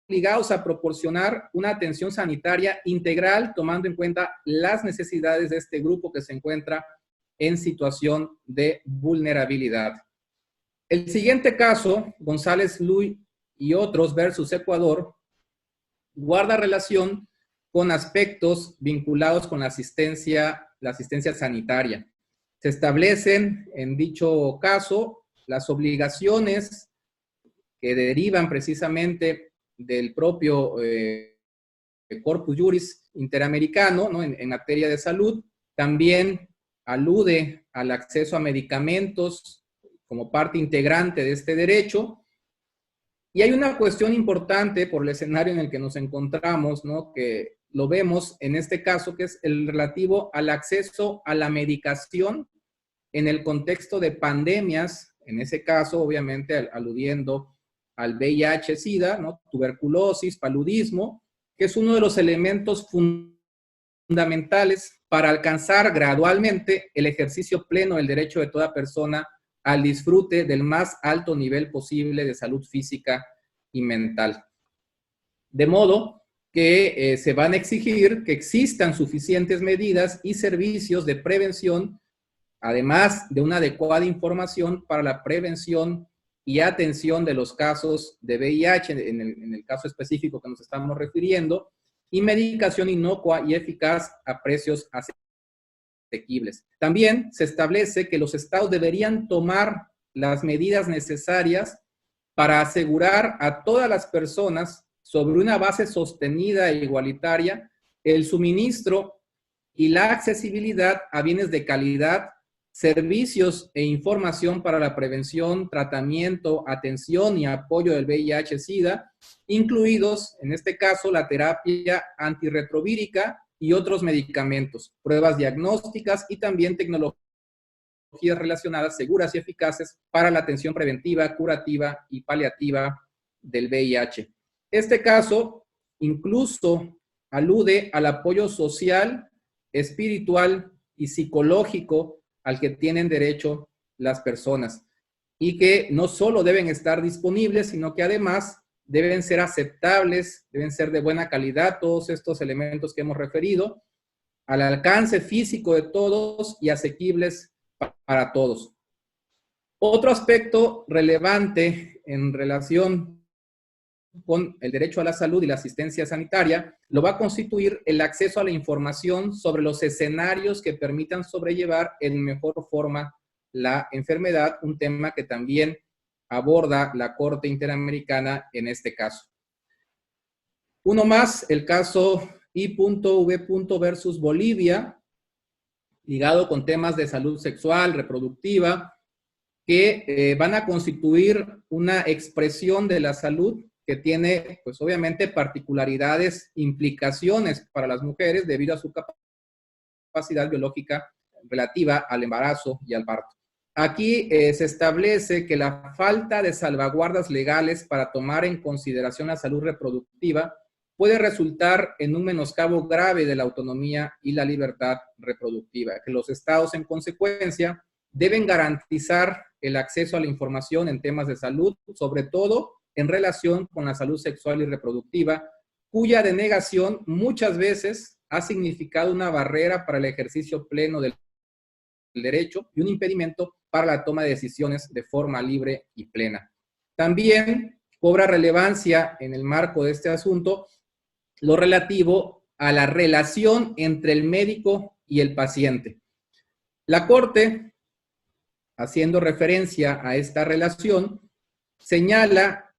Speaker 1: obligados a proporcionar una atención sanitaria integral, tomando en cuenta las necesidades de este grupo que se encuentra en situación de vulnerabilidad. El siguiente caso, González Luis y otros versus Ecuador, guarda relación con aspectos vinculados con la asistencia sanitaria. Se establecen en dicho caso las obligaciones que derivan precisamente del propio Corpus Juris Interamericano, ¿no? en materia de salud. También alude al acceso a medicamentos como parte integrante de este derecho. Y hay una cuestión importante por el escenario en el que nos encontramos, ¿no? Que lo vemos en este caso, que es el relativo al acceso a la medicación en el contexto de pandemias, en ese caso, obviamente, aludiendo al VIH-Sida, ¿no? Tuberculosis, paludismo, que es uno de los elementos fundamentales para alcanzar gradualmente el ejercicio pleno del derecho de toda persona al disfrute del más alto nivel posible de salud física y mental. De modo que se van a exigir que existan suficientes medidas y servicios de prevención, además de una adecuada información para la prevención y atención de los casos de VIH, en el caso específico que nos estamos refiriendo, y medicación inocua y eficaz a precios asequibles. También se establece que los estados deberían tomar las medidas necesarias para asegurar a todas las personas, sobre una base sostenida e igualitaria, el suministro y la accesibilidad a bienes de calidad, servicios e información para la prevención, tratamiento, atención y apoyo del VIH-Sida, incluidos, en este caso, la terapia antirretrovírica y otros medicamentos, pruebas diagnósticas y también tecnologías relacionadas seguras y eficaces para la atención preventiva, curativa y paliativa del VIH. Este caso incluso alude al apoyo social, espiritual y psicológico al que tienen derecho las personas, y que no solo deben estar disponibles, sino que además deben ser aceptables, deben ser de buena calidad, todos estos elementos que hemos referido, al alcance físico de todos y asequibles para todos. Otro aspecto relevante en relación con el derecho a la salud y la asistencia sanitaria lo va a constituir el acceso a la información sobre los escenarios que permitan sobrellevar en mejor forma la enfermedad, un tema que también aborda la Corte Interamericana en este caso. Uno más, el caso I.V. versus Bolivia, ligado con temas de salud sexual, reproductiva, que van a constituir una expresión de la salud que tiene, pues obviamente, particularidades, implicaciones para las mujeres debido a su capacidad biológica relativa al embarazo y al parto. Aquí se establece que la falta de salvaguardas legales para tomar en consideración la salud reproductiva puede resultar en un menoscabo grave de la autonomía y la libertad reproductiva, que los estados, en consecuencia, deben garantizar el acceso a la información en temas de salud, sobre todo en relación con la salud sexual y reproductiva, cuya denegación muchas veces ha significado una barrera para el ejercicio pleno del derecho y un impedimento para la toma de decisiones de forma libre y plena. También cobra relevancia en el marco de este asunto lo relativo a la relación entre el médico y el paciente. La Corte, haciendo referencia a esta relación, señala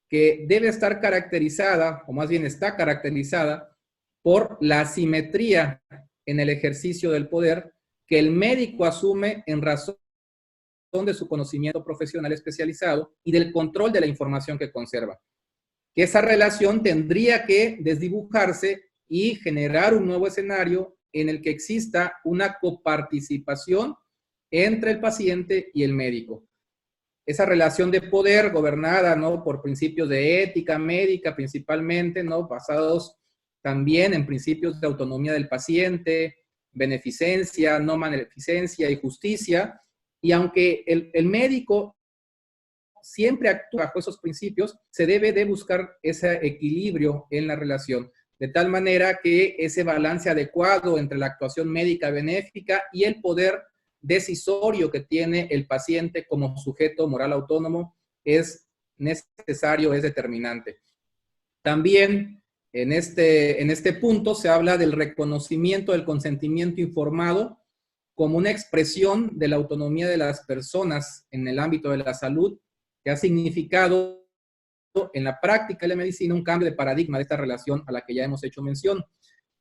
Speaker 1: que debe estar caracterizada, o más bien está caracterizada, por la asimetría en el ejercicio del poder que el médico asume en razón de su conocimiento profesional especializado y del control de la información que conserva. Que esa relación tendría que desdibujarse y generar un nuevo escenario en el que exista una coparticipación entre el paciente y el médico. Esa relación de poder gobernada, ¿no?, por principios de ética médica principalmente, ¿no?, basados también en principios de autonomía del paciente, beneficencia, no maleficencia y justicia. Y aunque el médico siempre actúa bajo esos principios, se debe de buscar ese equilibrio en la relación, de tal manera que ese balance adecuado entre la actuación médica benéfica y el poder decisorio que tiene el paciente como sujeto moral autónomo es necesario, es determinante. También en este punto se habla del reconocimiento del consentimiento informado como una expresión de la autonomía de las personas en el ámbito de la salud, que ha significado en la práctica de la medicina un cambio de paradigma de esta relación a la que ya hemos hecho mención,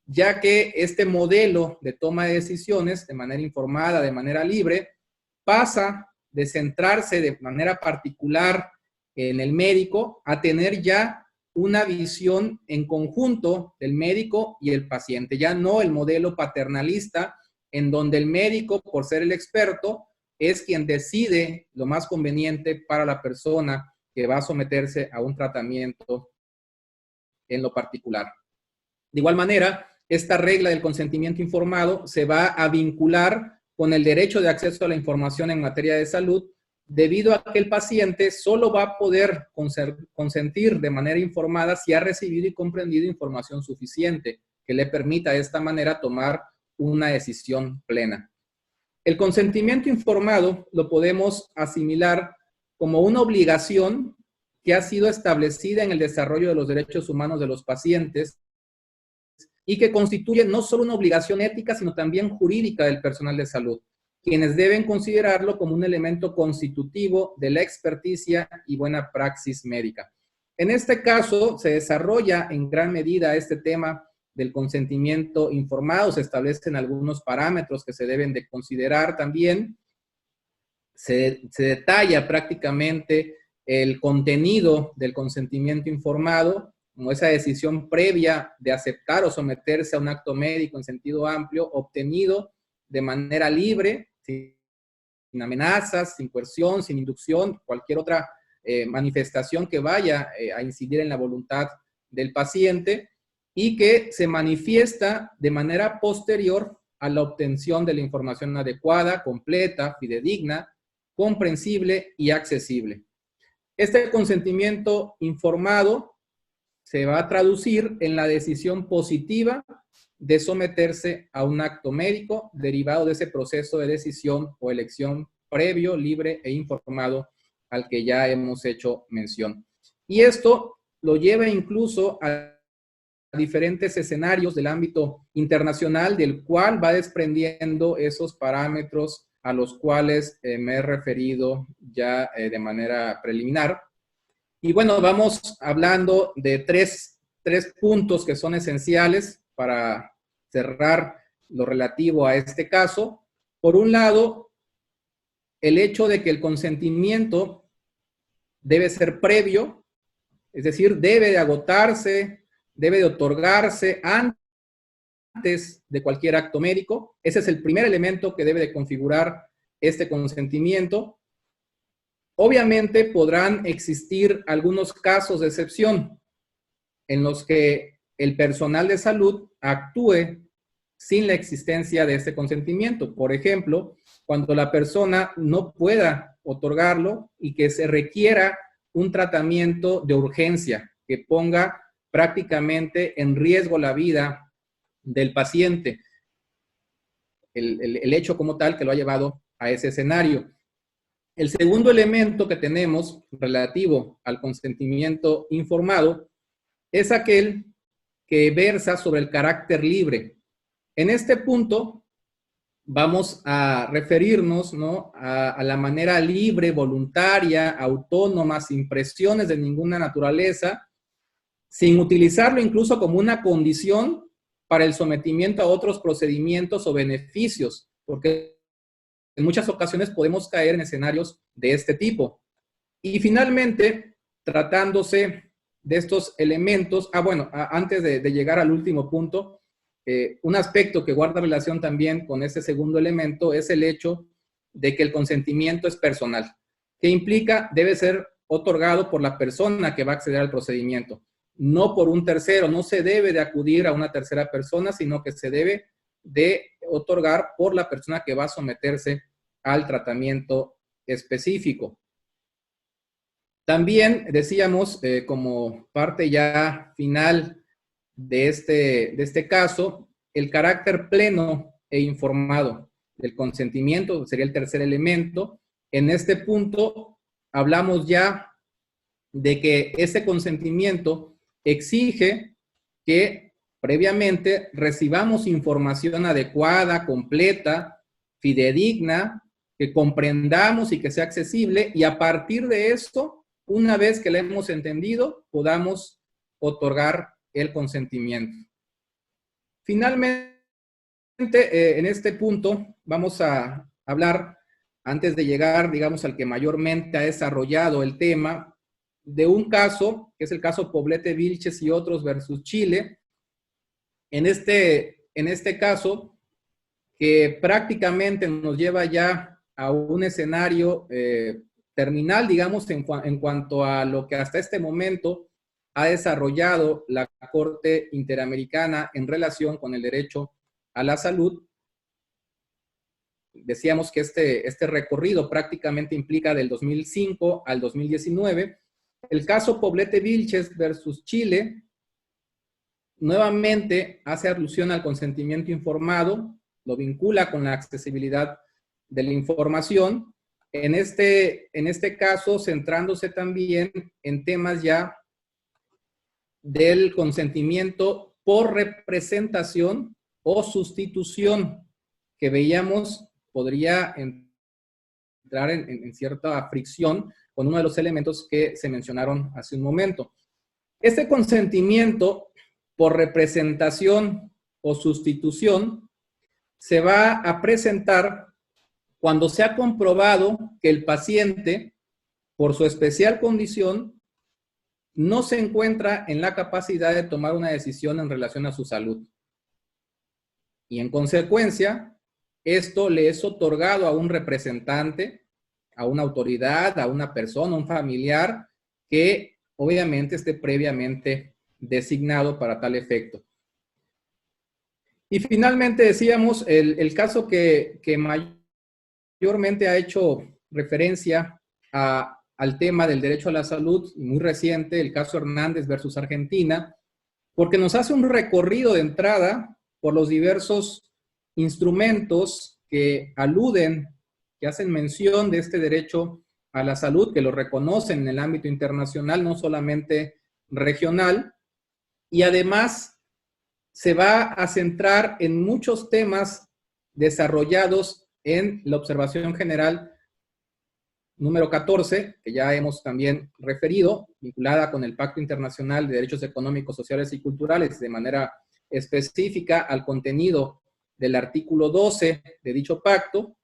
Speaker 1: ya que este modelo de toma de decisiones de manera informada, de manera libre, pasa de centrarse de manera particular en el médico a tener ya una visión en conjunto del médico y el paciente, ya no el modelo paternalista en donde el médico, por ser el experto, es quien decide lo más conveniente para la persona que va a someterse a un tratamiento en lo particular. De igual manera, esta regla del consentimiento informado se va a vincular con el derecho de acceso a la información en materia de salud, debido a que el paciente solo va a poder consentir de manera informada si ha recibido y comprendido información suficiente que le permita de esta manera tomar una decisión plena. El consentimiento informado lo podemos asimilar como una obligación que ha sido establecida en el desarrollo de los derechos humanos de los pacientes y que constituye no solo una obligación ética, sino también jurídica del personal de salud, quienes deben considerarlo como un elemento constitutivo de la experticia y buena praxis médica. En este caso, se desarrolla en gran medida este tema del consentimiento informado, se establecen algunos parámetros que se deben de considerar también, se detalla prácticamente el contenido del consentimiento informado, como esa decisión previa de aceptar o someterse a un acto médico en sentido amplio, obtenido de manera libre, sin amenazas, sin coerción, sin inducción, cualquier otra manifestación que vaya a incidir en la voluntad del paciente, y que se manifiesta de manera posterior a la obtención de la información adecuada, completa, fidedigna, comprensible y accesible. Este consentimiento informado se va a traducir en la decisión positiva de someterse a un acto médico derivado de ese proceso de decisión o elección previo, libre e informado al que ya hemos hecho mención. Y esto lo lleva incluso a diferentes escenarios del ámbito internacional, del cual va desprendiendo esos parámetros a los cuales me he referido ya de manera preliminar. Y bueno, vamos hablando de tres puntos que son esenciales para cerrar lo relativo a este caso. Por un lado, el hecho de que el consentimiento debe ser previo, es decir, debe de agotarse, debe de otorgarse antes de cualquier acto médico. Ese es el primer elemento que debe de configurar este consentimiento. Obviamente podrán existir algunos casos de excepción en los que el personal de salud actúe sin la existencia de este consentimiento. Por ejemplo, cuando la persona no pueda otorgarlo y que se requiera un tratamiento de urgencia que ponga prácticamente en riesgo la vida del paciente. El hecho como tal que lo ha llevado a ese escenario. El segundo elemento que tenemos relativo al consentimiento informado es aquel que versa sobre el carácter libre. En este punto vamos a referirnos, ¿no?, a la manera libre, voluntaria, autónoma, sin presiones de ninguna naturaleza, sin utilizarlo incluso como una condición para el sometimiento a otros procedimientos o beneficios, porque en muchas ocasiones podemos caer en escenarios de este tipo. Y finalmente, tratándose de estos elementos, antes de llegar al último punto, un aspecto que guarda relación también con ese segundo elemento es el hecho de que el consentimiento es personal, que implica debe ser otorgado por la persona que va a acceder al procedimiento, no por un tercero. No se debe de acudir a una tercera persona, sino que se debe de otorgar por la persona que va a someterse al tratamiento específico. También decíamos, como parte ya final de este caso, el carácter pleno e informado del consentimiento sería el tercer elemento. En este punto hablamos ya de que ese consentimiento exige que previamente recibamos información adecuada, completa, fidedigna, que comprendamos y que sea accesible, y a partir de esto, una vez que la hemos entendido, podamos otorgar el consentimiento. Finalmente, en este punto vamos a hablar, antes de llegar, digamos, al que mayormente ha desarrollado el tema, de un caso, que es el caso Poblete Vilches y otros versus Chile. En este caso, que prácticamente nos lleva ya a un escenario terminal, digamos, en cuanto a lo que hasta este momento ha desarrollado la Corte Interamericana en relación con el derecho a la salud. Decíamos que este recorrido prácticamente implica del 2005 al 2019. El caso Poblete Vilches versus Chile nuevamente hace alusión al consentimiento informado, lo vincula con la accesibilidad de la información. En este caso, centrándose también en temas ya del consentimiento por representación o sustitución, que veíamos podría entrar en cierta fricción con uno de los elementos que se mencionaron hace un momento. Este consentimiento por representación o sustitución se va a presentar cuando se ha comprobado que el paciente, por su especial condición, no se encuentra en la capacidad de tomar una decisión en relación a su salud. Y en consecuencia, esto le es otorgado a un representante, a una autoridad, a una persona, a un familiar, que obviamente esté previamente designado para tal efecto. Y finalmente decíamos, el caso que mayormente ha hecho referencia al tema del derecho a la salud, muy reciente, el caso Hernández versus Argentina, porque nos hace un recorrido de entrada por los diversos instrumentos que aluden, que hacen mención de este derecho a la salud, que lo reconocen en el ámbito internacional, no solamente regional, y además se va a centrar en muchos temas desarrollados en la observación general número 14, que ya hemos también referido, vinculada con el Pacto Internacional de Derechos Económicos, Sociales y Culturales, de manera específica al contenido del artículo 12 de dicho pacto.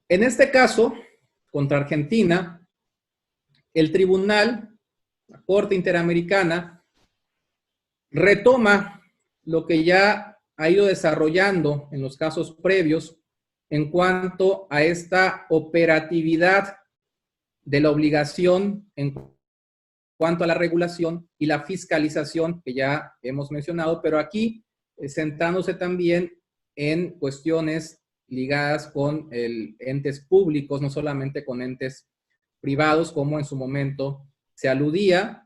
Speaker 1: En este caso, contra Argentina, el tribunal, la Corte Interamericana, retoma lo que ya ha ido desarrollando en los casos previos en cuanto a esta operatividad de la obligación en cuanto a la regulación y la fiscalización que ya hemos mencionado, pero aquí sentándose también en cuestiones ligadas con entes públicos, no solamente con entes privados, como en su momento se aludía.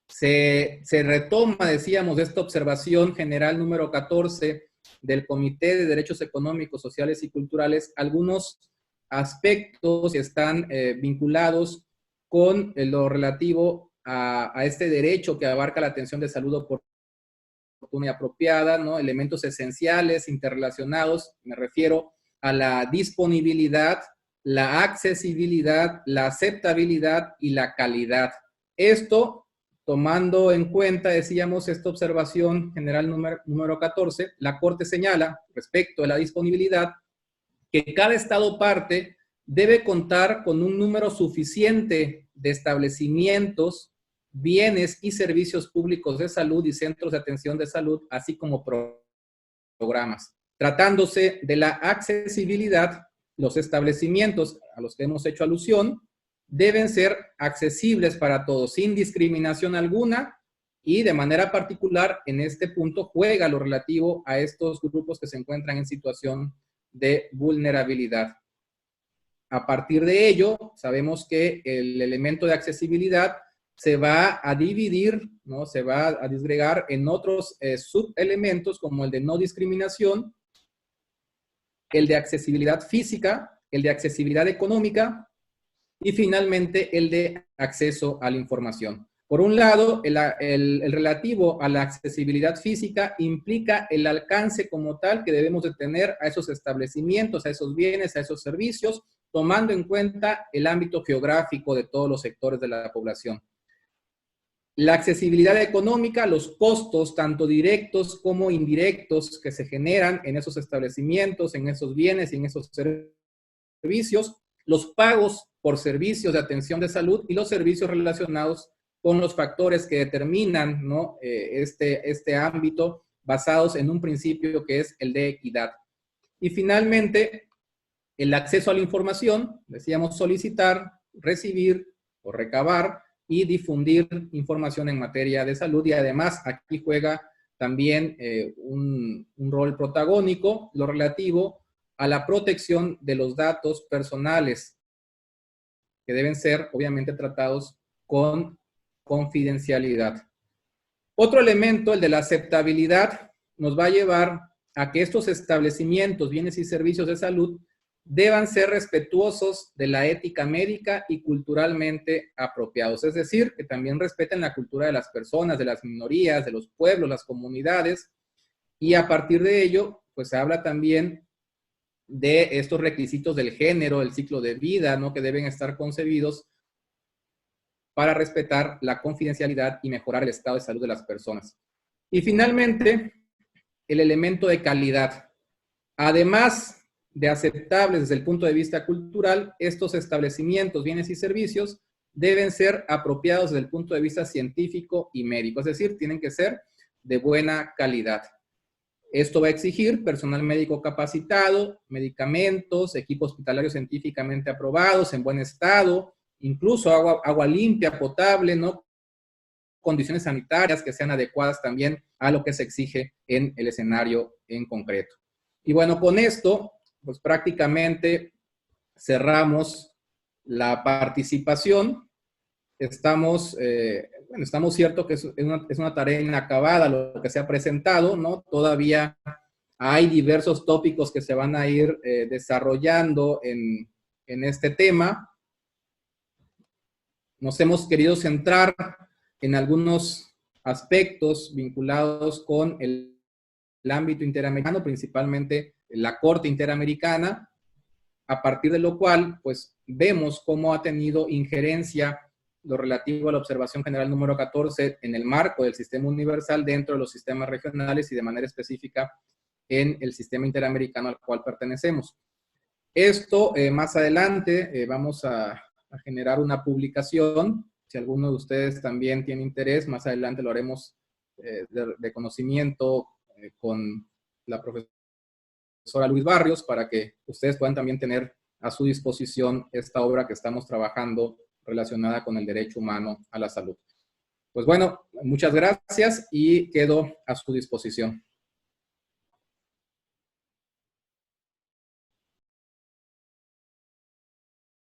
Speaker 1: Se retoma, decíamos, esta observación general número 14 del Comité de Derechos Económicos, Sociales y Culturales, algunos aspectos que están vinculados con lo relativo a este derecho que abarca la atención de salud oportuna y apropiada, ¿no? Elementos esenciales, interrelacionados, me refiero a la disponibilidad, la accesibilidad, la aceptabilidad y la calidad. Esto, tomando en cuenta, decíamos, esta observación general número 14, la Corte señala, respecto a la disponibilidad, que cada Estado parte debe contar con un número suficiente de establecimientos, bienes y servicios públicos de salud y centros de atención de salud, así como programas. Tratándose de la accesibilidad, los establecimientos a los que hemos hecho alusión deben ser accesibles para todos, sin discriminación alguna, y de manera particular, en este punto, juega lo relativo a estos grupos que se encuentran en situación de vulnerabilidad. A partir de ello, sabemos que el elemento de accesibilidad se va a dividir, ¿no? Se va a disgregar en otros subelementos como el de no discriminación, el de accesibilidad física, el de accesibilidad económica y finalmente el de acceso a la información. Por un lado, el relativo a la accesibilidad física implica el alcance como tal que debemos de tener a esos establecimientos, a esos bienes, a esos servicios, tomando en cuenta el ámbito geográfico de todos los sectores de la población. La accesibilidad económica, los costos tanto directos como indirectos que se generan en esos establecimientos, en esos bienes y en esos servicios, los pagos por servicios de atención de salud y los servicios relacionados con los factores que determinan, ¿no? este ámbito basados en un principio que es el de equidad. Y finalmente, el acceso a la información, decíamos solicitar, recibir o recabar y difundir información en materia de salud, y además aquí juega también un rol protagónico lo relativo a la protección de los datos personales que deben ser obviamente tratados con confidencialidad. Otro elemento, el de la aceptabilidad, nos va a llevar a que estos establecimientos, bienes y servicios de salud deban ser respetuosos de la ética médica y culturalmente apropiados. Es decir, que también respeten la cultura de las personas, de las minorías, de los pueblos, las comunidades, y a partir de ello, pues se habla también de estos requisitos del género, el ciclo de vida, ¿no? Que deben estar concebidos para respetar la confidencialidad y mejorar el estado de salud de las personas. Y finalmente, el elemento de calidad. Además de aceptables desde el punto de vista cultural, estos establecimientos, bienes y servicios deben ser apropiados desde el punto de vista científico y médico, es decir, tienen que ser de buena calidad. Esto va a exigir personal médico capacitado, medicamentos, equipo hospitalario científicamente aprobados, en buen estado, incluso agua limpia, potable, ¿no? Condiciones sanitarias que sean adecuadas también a lo que se exige en el escenario en concreto. Y bueno, con esto, pues prácticamente cerramos la participación. Estamos cierto que es una tarea inacabada lo que se ha presentado, ¿no? Todavía hay diversos tópicos que se van a ir desarrollando en este tema. Nos hemos querido centrar en algunos aspectos vinculados con el ámbito interamericano, principalmente la Corte Interamericana, a partir de lo cual, pues, vemos cómo ha tenido injerencia lo relativo a la observación general número 14 en el marco del sistema universal dentro de los sistemas regionales y de manera específica en el sistema interamericano al cual pertenecemos. Esto, más adelante, vamos a generar una publicación. Si alguno de ustedes también tiene interés, más adelante lo haremos de conocimiento con la profesora Luis Barrios para que ustedes puedan también tener a su disposición esta obra que estamos trabajando relacionada con el derecho humano a la salud. Pues bueno, muchas gracias y quedo a su disposición.